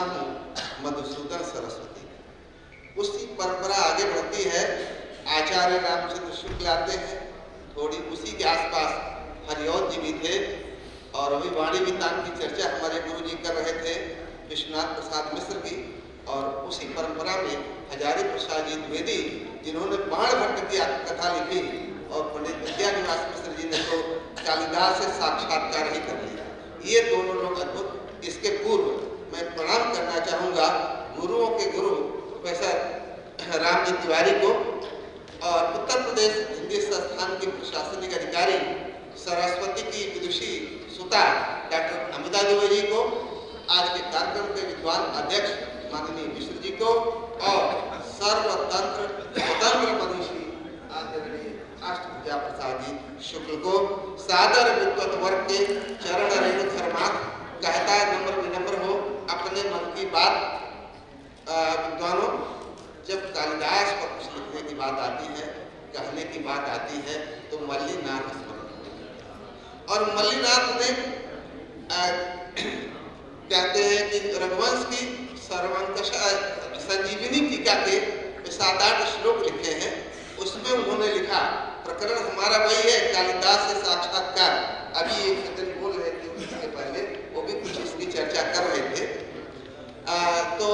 हूँ मधुसूदन सरस्वती। उसी परंपरा आगे बढ़ती है, आचार्य रामचंद्र शुक्ल आते हैं, थोड़ी उसी के आसपास हरिऔध जी भी थे और अभी वाणी वितान की चर्चा हमारे गुरु जी कर रहे थे विश्वनाथ प्रसाद मिश्र की। और उसी परंपरा में हजारी प्रसाद जी द्विवेदी जिन्होंने बाण भट्ट की कथा लिखी और पंडित विद्यानिवास मिश्र जी ने तो कालिदास से साक्षात्कार ही कर लिया। ये दोनों लोग अद्भुत। इसके पूर्व मैं प्रणाम करना चाहूँगा गुरुओं के गुरु प्रोफेसर रामजी तिवारी को और उत्तर प्रदेश हिंदी संस्थान के प्रशासनिक अधिकारी सरस्वती की विदुषी सुता डॉक्टर अमिता दुबे जी को, आज के कार्यक्रम के विद्वान अध्यक्ष माननीय मिश्र जी को और सर्वतंत्र स्वतंत्र मनीषी आदरणीय अष्टभुजा प्रसाद जी शुक्ल को सादर विद्वत वर्ग के चरण रेणु धर्मार्थ कहता नम्र विनम्र हो अपने मन की बात। विद्वानों, जब कालिदास पर कुछ लिखने की बात आती है, कहने की बात आती है तो मल्लीनाथ स्मरण। और मल्लीनाथ ने कहते हैं कि रघुवंश की सर्वंकष संजीवनी टीका के 7-8 श्लोक लिखे हैं। उसमें उन्होंने लिखा, प्रकरण हमारा वही है कालिदास से साक्षात्कार। अभी एक सज्जन बोल रहे थे उसके पहले, वो भी कुछ इसकी चर्चा कर रहे थे। तो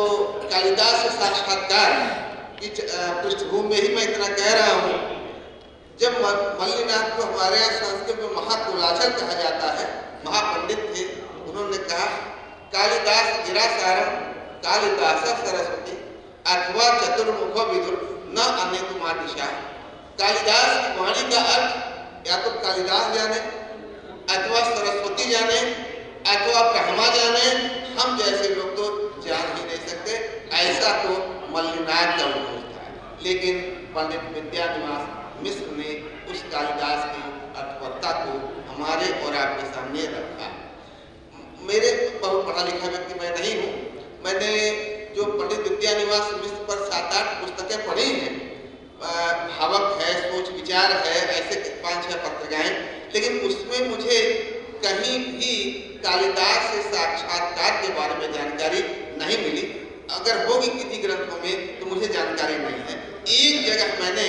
कालिदास से साक्षात्कार की पृष्ठभूमि में ही मैं इतना कह रहा हूँ। जब मल्लीनाथ को हमारे यहाँ संस्कृत में महाकुलाचर कहा जाता है, महापंडित थे, उन्होंने कहा कालिदास गिरासारम कालिदास सरस्वती अथवा चतुर्मुखो विदुर न अन्य तुमादिशा। कालिदास की वाणी का अर्थ या तो कालिदास जाने अथवा सरस्वती जाने अथवा ब्रह्मा जाने, हम जैसे लोग तो जान ही नहीं सकते। ऐसा तो मल्लीनाथ का उद्देश्य था, लेकिन पंडित विद्यानिवास मिश्र ने उस कालिदास की अर्थवत्ता को हमारे और आपके सामने रखा। मेरे बहुत पढ़ा लिखा व्यक्ति मैं नहीं हूँ। मैंने जो पंडित विद्यानिवास मिश्र पर 7-8 पुस्तकें पढ़ी हैं, भावक है, सोच विचार है, ऐसे 5-6 पत्रिकाएं, लेकिन उसमें मुझे कहीं भी कालिदास से साक्षात्कार के बारे में जानकारी नहीं मिली। अगर होगी किसी ग्रंथों में तो मुझे जानकारी नहीं है। एक जगह मैंने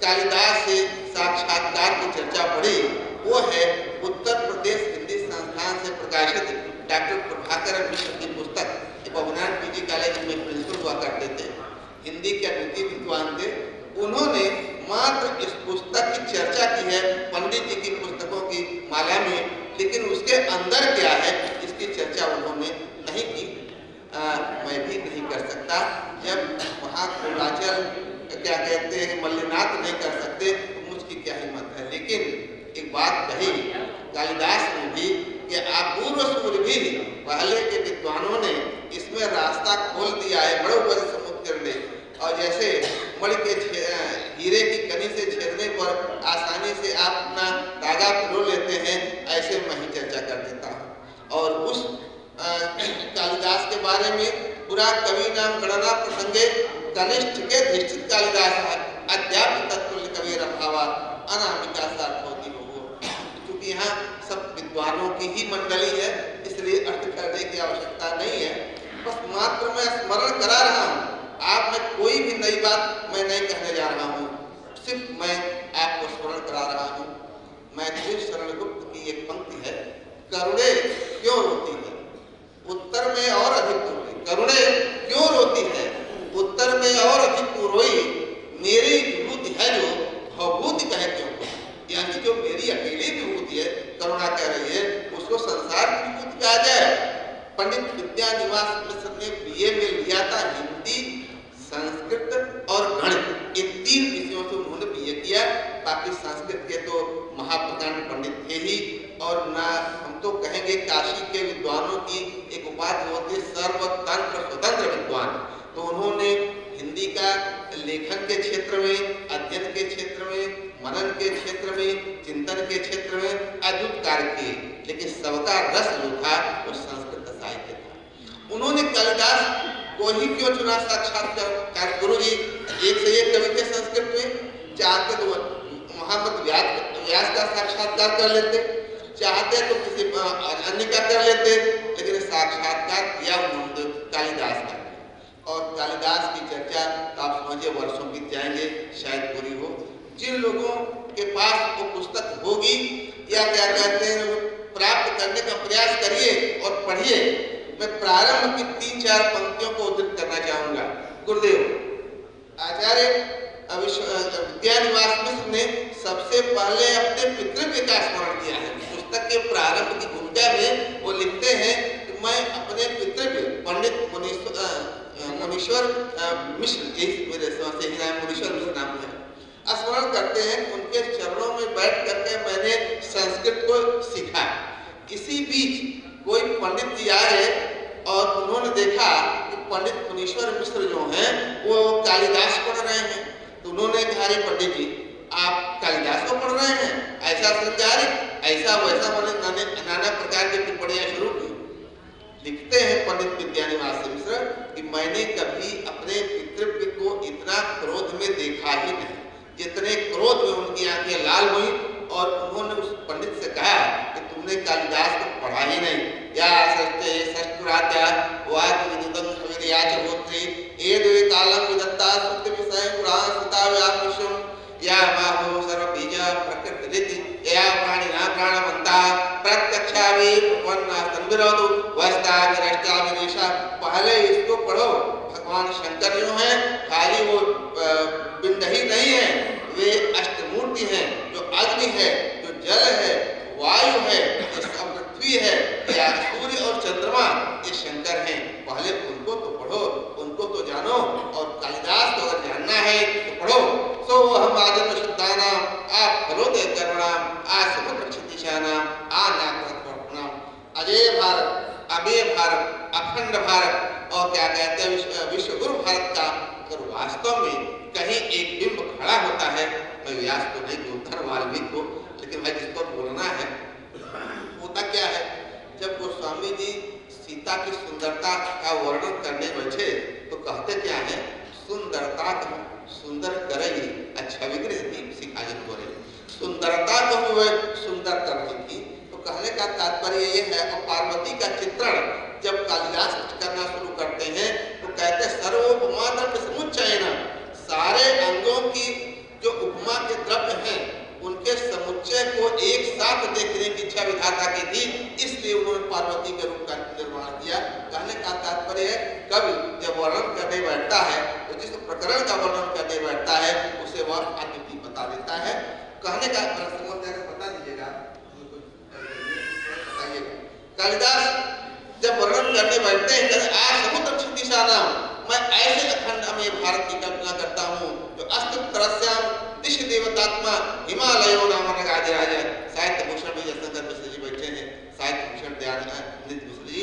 कालिदास से साक्षात्कार की चर्चा पढ़ी, वो है उत्तर प्रदेश हिंदी संस्थान से प्रकाशित डॉक्टर प्रभाकर मिश्र की पुस्तक। पवनान पीजी कॉलेज में प्रिंसिपल हुआ करते थे, हिंदी के अद्वितीय विद्वान थे। उन्होंने मात्र इस पुस्तक की चर्चा की है पंडित जी की पुस्तकों की माला में, लेकिन उसके अंदर क्या है इसकी चर्चा उन्होंने नहीं की। मैं भी नहीं कर सकता। जब महाकुलाचल क्या कहते हैं मल्लीनाथ नहीं कर सकते तो मुझकी क्या हिम्मत है। लेकिन एक बात कही कालिदास ने भी कि अपूर्व सूर्य भी पहले के विद्वानों ने इसमें रास्ता खोल दिया है, बड़े ऊपर समुद्र ने। और जैसे मणि के हीरे की कनी से छेदने पर आसानी से आप अपना धागा पिरो लेते हैं, ऐसे मैं ही चर्चा कर देता हूँ। और उस कालिदास के बारे में पूरा कवि नाम गणना प्रसंगे कनिष्ठ के धिष्ठित कालिदास अध्यात्म तत्व कवि रभावा अनामिका सार्थोति हो। क्योंकि यहाँ सब विद्वानों की ही मंडली है, इसलिए अर्थ करने की आवश्यकता नहीं है। बस मात्र मैं स्मरण करा रहा हूँ। आप में कोई भी नई बात मैं नहीं कहने जा रहा हूँ, सिर्फ मैं आपको स्मरण करा रहा हूँ। मैथिली शरण गुप्त की एक पंक्ति है, करुणे क्यों रोती है उत्तर में और अधिक तू रोई। करुणे क्यों रोती है उत्तर में और अधिक तू रोई, मेरी विभूति है जो भवभूति कहे क्यों। यानी जो मेरी अकेली विभूति है, करुणा कह रही है, उसको संसार की विभूति कहा जाए। पंडित विद्यानिवास मिश्र ने बीए में लिया था हिंदी, संस्कृत और गणित। इन 3 विषयों से उन्होंने बीए किया। बाकी संस्कृत के तो महाप्रकांड पंडित थे ही, और ना हम तो कहेंगे काशी के विद्वानों की एक उपाधि होती सर्वतंत्र स्वतंत्र विद्वान। तो उन्होंने हिंदी का लेखन के क्षेत्र में, अध्ययन के क्षेत्र में, मनन के क्षेत्र में, चिंतन के क्षेत्र में अद्भुत कार्य किए। लेकिन सबका रस जो था वो संस्कृत साहित्य था। उन्होंने कालिदास को ही क्यों चुना साक्षात्कार। गुरु जी एक से एक कवि थे संस्कृत में, चाहते तो महामत व्यास का साक्षात्कार कर लेते, चाहते तो किसी अन्य का कर लेते, लेकिन साक्षात्कार किया उन्होंने कालिदास का है। और कालिदास की चर्चा तो आप समझिए वर्षों बीत जाएंगे, शायद पूरी हो। जिन लोगों के पास वो पुस्तक होगी या क्या कहते हैं प्राप्त करने का प्रयास करिए और पढ़िए। मैं प्रारंभ की 3-4 पंक्तियों को उद्धृत करना चाहूंगा। गुरुदेव आचार्य विद्यानिवास मिश्र ने सबसे पहले अपने पितृव्य का स्मरण किया है। पुस्तक के प्रारंभ की भूमिका में वो लिखते हैं कि मैं अपने पितृव्य पंडित मुनीश्वर मिश्र, मेरे से ही नाम मुनीश्वर मिश्र नाम है, स्मरण करते हैं कि उनके चरणों में बैठ करके मैंने संस्कृत को सीखा। इसी बीच कोई पंडित जी आए और उन्होंने देखा कि पंडित मुनीश्वर मिश्र जो हैं वो कालिदास पढ़ रहे हैं। तो उन्होंने कहा, अरे पंडित जी आप कालिदास को पढ़ रहे हैं, ऐसा श्रृंगारिक ऐसा वैसा, मैंने नाना प्रकार की टिप्पणियां शुरू की। लिखते हैं पंडित विद्यानिवास मिश्र कि मैंने कभी अपने पितृव्य को इतना क्रोध में देखा ही नहीं, जितने क्रोध में उनकी आंखें लाल हुई। और उन्होंने उस पंडित से कहा कि तुमने कालिदास को पढ़ा ही नहीं। या सस्ते सष्टुरात्या वाद विदितं हविर्याच होत्री ए द्वे कालम विदत्ता सुक्त विषय पुराण सुताव्यापिशम या माहो सर्व बीज प्रकृति रीति या प्राणिना प्राणवंता प्रत्यक्षावि वन्ना तन्विरोधु वस्ता विरष्टा विनेशा। पहले इसको पढ़ो। भगवान शंकर जो हैं खाली वो बिंद ही नहीं है, वे अष्टमूर्ति हैं। जो अग्नि है, जो जल है, वायु है, जो पृथ्वी है, या सूर्य और चंद्रमा, ये शंकर हैं। पहले उनको तो पढ़ो, उनको तो जानो। और कालिदास को अगर जानना है तो पढ़ो। सो हम आदम शुद्धाना आप फलोदय करुणाम आ समुद्र क्षितिशानाम आ नाम अजय भारत, अमेय भारत, अखंड भारत और क्या कहते हैं विश्व गुरु भारत का अगर वास्तव में कहीं एक बिंब खड़ा होता है, मैं व्यास को नहीं बोलता, वाल्मीकि को, लेकिन भाई जिसको बोलना है, होता क्या है जब गोस्वामी जी सीता की सुंदरता का वर्णन करने बैठे तो कहते क्या है, सुंदरता को सुंदर करेगी अच्छा विग्रह दीप सिखाजन बोले। सुंदरता को भी वह सुंदर कर रही थी। तो कहने का तात्पर्य ये है। और पार्वती का चित्रण जब कालिदास करना शुरू करते हैं तो कहते सर्वोपमात्र समुच्चयन, सारे अंगों की जो उपमा के द्रव्य हैं उनके समुच्चय को एक साथ देखने की इच्छा विधाता की थी, इसलिए उन्होंने पार्वती के रूप का निर्माण किया। कहने का तात्पर्य है कवि जब वर्णन करने बैठता है तो जिस प्रकरण का वर्णन करने बैठता है उसे वह अतिथि बता देता है। कहने का बता दीजिएगा, कालिदास जब वर्णन करने बैठते हैं आज समुद्र क्षितिशानां, मैं ऐसे अखंड अमेय भारत की कल्पना करता हूँ जो अस्तित्व तरस्याम दिश देवतात्मा हिमालयो नाम राज। साहित्य भूषण में जयशंकर मिश्र जी बैठे हैं, साहित्य भूषण दयानंद मिश्र जी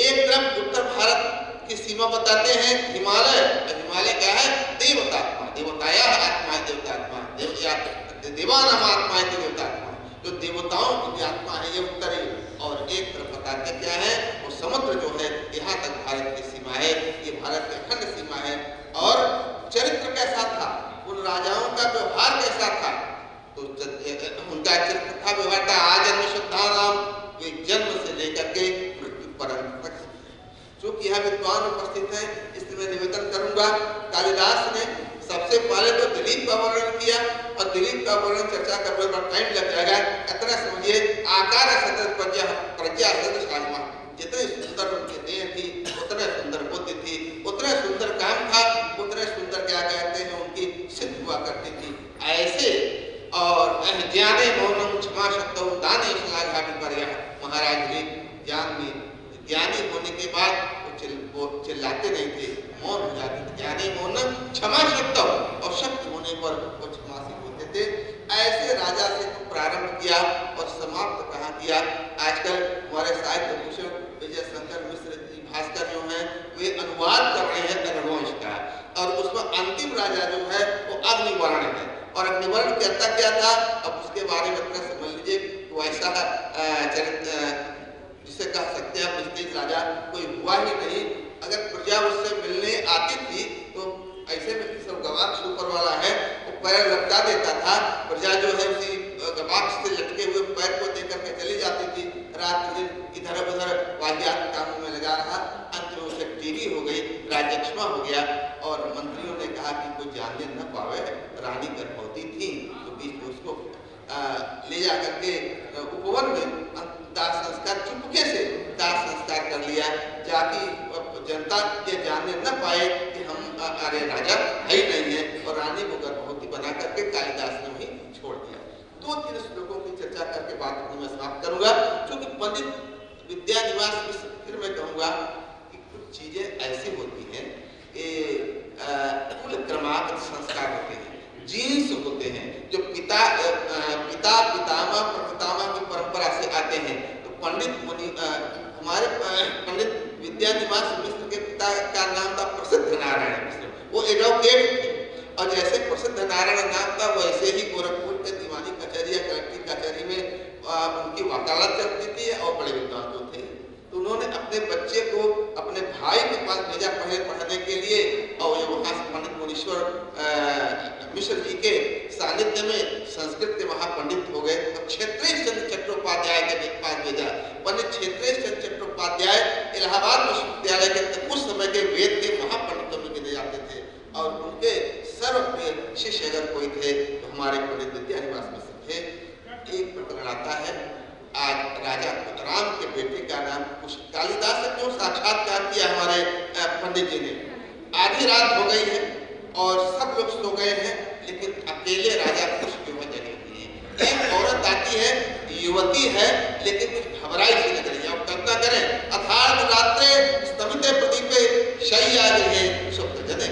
एक तरफ उत्तर भारत की सीमा बताते हैं हिमालय। हिमालय क्या है? देवतात्मा, देवताया आत्मा, देवतात्मा, देवानाम आत्मा, देवतात्मा, जो देवताओं की आत्मा है ये उत्तरी। और एक तरफ बताते क्या है, वो समुद्र जो है यहाँ तक भारत की सीमा है, ये भारत की अखंड सीमा है। और चरित्र कैसा था, उन राजाओं का व्यवहार कैसा था, तो उनका चरित्र था व्यवहार था आजन्म शुद्धानाम, वे जन्म से लेकर के मृत्यु पर्यंत तक। चूंकि यहाँ विद्वान उपस्थित हैं इसलिए मैं निवेदन करूंगा, कालिदास ने सबसे पहले तो दिलीप का वर्णन किया और दिलीप का वर्णन चर्चा करने पर टाइम लग जाएगा। इतना समझिए आकार सतत प्रज्ञा सदृश आत्मा, जितने सुंदर उनकी देह थी उतने सुंदर बुद्धि थी, उतने सुंदर काम था, उतने सुंदर क्या कहते हैं उनकी सिद्ध हुआ करती थी। ऐसे और ज्ञाने मौनम क्षमा शक्तौ दाने श्लाघा विपर्या, महाराज जी ज्ञान में ज्ञानी होने के बाद वो चिल्लाते नहीं थे, मौन हो जाते थे। ज्ञानी मौनम क्षमा शक्तौ, और शक्ति होने पर वो क्षमाशील होते थे। ऐसे राजा से तो प्रारंभ किया और समाप्त कहाँ किया। आजकल हमारे साहित्य भूषण विजय शंकर मिश्र जी भास्कर जो हैं वे अनुवाद कर रहे हैं रघुवंश का, और उसमें अंतिम राजा जो है वो अग्निवर्ण है। और अग्निवर्ण कहता क्या था, अब उसके बारे में थोड़ा समझ लीजिए। वो ऐसा चरित्र जिसे कह सकते हैं मिस्टिक राजा कोई हुआ ही नहीं। अगर प्रजा उससे मिलने आती थी तो ऐसे में सब गवाक्ष ऊपर वाला है वो पैर लटका देता था, प्रजा जो है उसी गवाक्ष से लटके हुए पैर को देकर के चली जाती थी। रात दिन इधर उधर वाहियात कामों में लगा रहा, अंत में उसे जक्षमा हो गया और मंत्रियों ने कहा कि कोई जानने न पावे, रानी गर्भवती थी, तो बीच में उसको ले जा करके उपवन में दाह संस्कार चुपके से दाह संस्कार कर लिया, जाकि जनता ये जानने न पाए कि हम अरे राजा है ही नहीं है, और रानी को गर्भवती बना करके कालिदास ने वही छोड़ दिया। 2-3 श्लोकों की चर्चा करके बात को मैं समाप्त करूंगा, क्योंकि पंडित विद्यानिवास में फिर मैं कहूंगा कि कुछ चीजें ऐसी होती हैं कि कुल क्रमागत संस्कार होते हैं, जीन्स होते हैं, जो पिता पितामह प्रपितामह की परंपरा से आते हैं। तो पंडित मुनि हमारे पंडित विद्यानिवास मिश्र के पिता का नाम था प्रसिद्ध नारायण मिश्र, वो एडवोकेट थे, और जैसे प्रसिद्ध नारायण नाम था वैसे ही गोरखपुर के दीवानी कचहरी या कलेक्ट्री कचहरी में उनकी वकालत चलती थी और बड़े विद्वान जो थे। तो उन्होंने अपने बच्चे को अपने भाई के पास भेजा पढ़ने के लिए, और वहाँ से पंडित मुनीश्वर मिश्र जी के सानिध्य में संस्कृत के महापंडित हो गए। तो क्षेत्रीय चंद्र चट्टोपाध्याय के पास भेजा। पंडित क्षेत्रीय चंद्र चट्टोपाध्याय इलाहाबाद विश्वविद्यालय के उस समय के वेद के महापंडितों में गिने जाते थे, और उनके सर्वप्रिय शिष्य अगर कोई थे तो हमारे पंडित विद्यानिवास मिश्र थे। एक प्रकरण आता है, आज राजा राम के बेटे का नाम कालिदास ने क्यों साक्षात्कार किया हमारे पंडित जी ने। आधी रात हो गई है और सब लोग सो गए हैं, लेकिन अकेले राजा कुछ क्यों जगे हुए हैं। एक औरत आती है, युवती है, लेकिन कुछ घबराई सी लग रही है। अब कल्पना करें, अथार्ध रात्रे स्तमिते प्रदीपे शय्या गृहे सुप्त जने।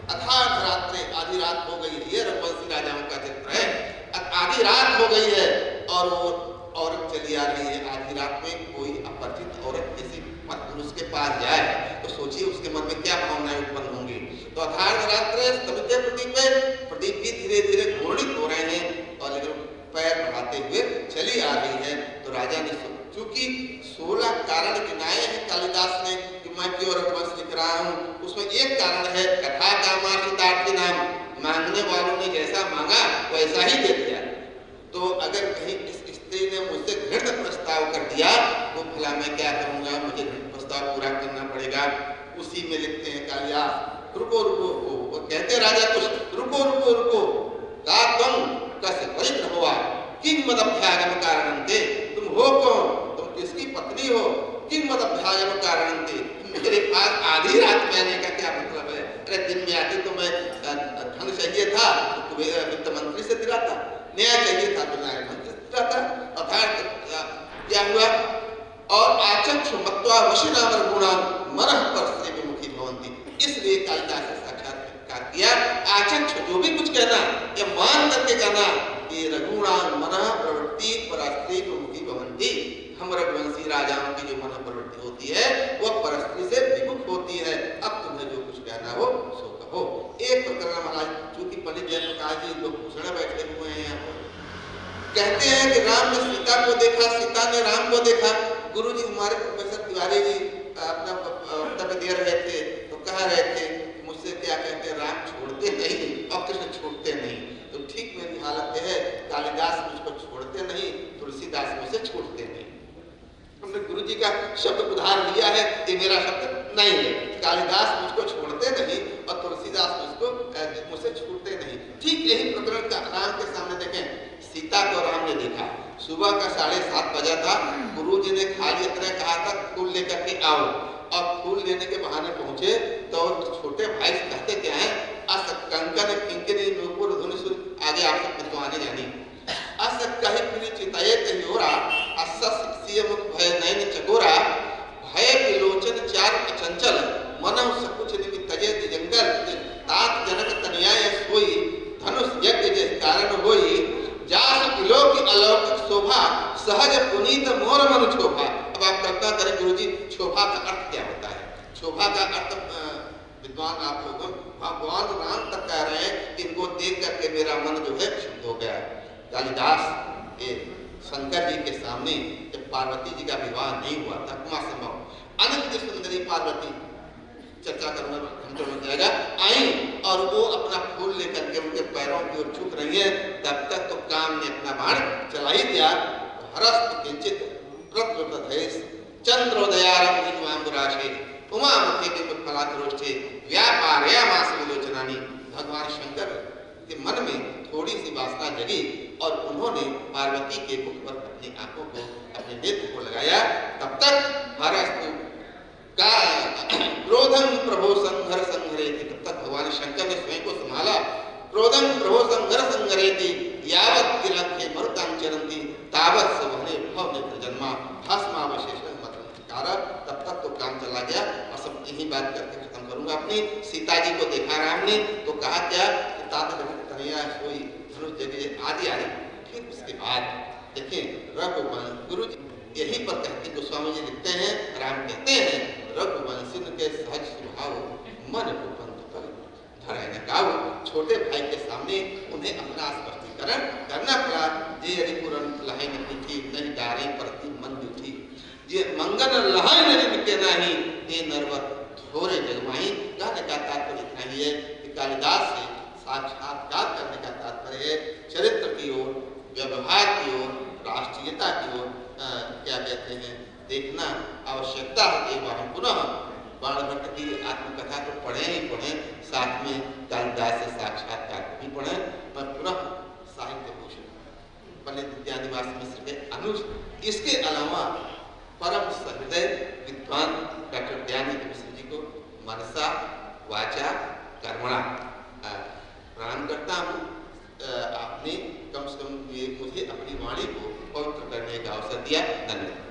अथार्ध रात्रे, आधी रात हो गई है, ये रघुवंशी राजाओं का चित्र है। आधी रात हो गई है और वो औरत चली आ रही है। आधी रात में कोई अपरिचित औरत किसी पुरुष के पास जाए तो सोचिए उसके मन में क्या भावनाएं उत्पन्न होंगी। तो अथार्ध रात्रे स्तमिते प्रदीपे, प्रदीप भी धीरे धीरे घूर्णित हो रहे हैं और लेकिन पैर बढ़ाते हुए चली आ रही है। तो राजा ने चूंकि 16 कारण गिनाए हैं कालिदास ने कि मैं क्यों रघुवंश लिख रहा हूँ, उसमें एक कारण है कथा कामार्थितार्थ नाम, मांगने वालों ने जैसा मांगा वैसा ही दे दिया। तो अगर कहीं इस स्त्री ने मुझसे घृण प्रस्ताव कर दिया तो भला मैं क्या करूंगा, मुझे घृण प्रस्ताव पूरा करना पड़ेगा। उसी में लिखते हैं कालिदास, रुको रुको, वो कहते राजा कुछ, रुको रुको रुको, का तुम कैसे परित्र हुआ, किंग मदभ्यागम कारणंते, तुम हो कौन, तुम किसकी पत्नी हो, किंग मदभ्यागम कारणंते, मेरे पास आधी रात में आने का क्या मतलब है। अरे दिन में आती तो मैं धन चाहिए था तो वित्त मंत्री से दिलाता, न्याय चाहिए था तो न्याय मंत्री से दिलाता। अर्थात क्या हुआ, और आचक्ष मत्वा वशिनामर गुणा मनः परस्त्री विमुखी भवन्ति, इसलिए कालिदास ने साक्षात्कार किया। आचक्ष जो भी कुछ कहना या मान करके कहना, ये रघुणां मनः प्रवृत्ति परस्त्री विमुखी भवन्ति, हम रघुवंशी राजाओं की जो मन प्रवृत्ति होती है वह परस्त्री से विमुख होती है। अब तुम्हें जो कुछ कहना हो सो कहो। एक प्रकरण महाराज, चूंकि पंडित जयप्रकाश जी लोग पूछने बैठे हुए हैं यहाँ पर, कहते हैं कि राम ने सीता को देखा, सीता ने राम को देखा। गुरु जी हमारे प्रोफेसर तिवारी जी अपना वक्तव्य दे रहे थे तो कह रहे थे मुझसे क्या कहते हैं, राम छोड़ते नहीं और कृष्ण छोड़ते नहीं। तो ठीक मेरी हालत है, कालिदास मुझको छोड़ते नहीं, तुलसीदास मुझसे छूटते नहीं। हमने गुरु जी का शब्द उधार लिया है, ये मेरा शब्द नहीं है। कालिदास मुझको छोड़ते नहीं और तुलसीदास मुझसे छूटते नहीं। ठीक यही प्रकरण का राम के सामने देखें, सीता को राम ने देखा, सुबह का 7:30 बजा था, गुरु जी ने खाली इतना कहा था फूल लेकर के आओ, और फूल लेने के बहाने पहुंचे तो छोटे भाई से कहते क्या है, अस कंकन किंकिनी नूपुर धुनुसुर, आगे आप सब तो आने जानी, अस कहि प्रिय चिताये कहियोरा, अस सिक्सिय मुख भय नयन चकोरा, भय विलोचन चार अचंचल, मनः सकुच निमित्त तजे दिजंगल, तात जनक तनयाय सोई, धनुष यज्ञ जे कारण होई, जास किलो की अलौकिक शोभा, सहज पुनीत मोर मनु शोभा। अब आप कल्पना करें गुरुजी, शोभा का अर्थ क्या होता है। शोभा का अर्थ विद्वान आप लोगों, भगवान राम तक कह रहे हैं, इनको देख करके मेरा मन जो है शुद्ध हो गया। कालिदास ये शंकर जी के सामने जब पार्वती जी का विवाह नहीं हुआ था, कुमार संभव अनित्य सुंदरी पार्वती, चर्चा करना हम तो जाएगा, आई और वो अपना फूल लेकर के उनके पैरों की ओर झुक रही है। तब तक तो काम ने अपना बाण चला ही दिया। हरस्त किंचित प्रत्युपधेश चंद्रोदयारंभ हिमांबुराशे, उमामुखे फलातरोष्ठे व्यापारयामास विलोचनानि। भगवान शंकर के मन में थोड़ी सी वासना जगी और उन्होंने पार्वती के मुख पर अपनी आंखों को, अपने नेत्र को लगाया। तब तक हरस्तु का क्रोधम प्रभो संघर संघरेति, तब तक भगवान शंकर ने स्वयं को संभाला। क्रोधम प्रभो संघर संघरेति यावत् तिलके मरुतां चरन्ति तावत् सवहने भव नेत्र जन्मा भस्मावशेषं मतंकार। तब तक तो काम चला गया। और सब यही बात करके खत्म करूंगा। अपनी सीता जी को देखा राम ने तो कहा क्या, तात जनक तनया सोई धनुष जगे आदि आदि। फिर उसके बाद देखिए रघुवंश गुरु जी यही पर कहते, गोस्वामी जी लिखते हैं, राम कहते हैं रघुवंशी के सहज स्वभाव मन को पंथ पर धराए न गाओ। छोटे भाई के सामने उन्हें अपना स्पष्टीकरण करना पड़ा। जे यदि पुरन लहाई नहीं थी नहीं डारे प्रति मन थी, जे मंगन लहाई नहीं के नहीं ते नरवर थोड़े जगमाही। कहने का तात्पर्य इतना ही है कि कालिदास से साक्षात्कार करने का तात्पर्य है चरित्र की ओर, व्यवहार की ओर, राष्ट्रीयता की ओर क्या कहते हैं देखना आवश्यकता है। एक बार हम पुनः बाणभट्ट की आत्मकथा को पढ़े ही पढ़े, साथ में कालिदास से साक्षात्कार भी पढ़े। पर पुनः साहित्य भूषण पंडित विद्यानिवास मिश्र के अनुज, इसके अलावा परम सहृदय विद्वान डॉक्टर दयानंद मिश्र जी को मनसा वाचा कर्मणा प्रणाम करता हूँ। आपने कम से कम ये मुझे अपनी वाणी को पवित्र करने का अवसर दिया। धन्यवाद।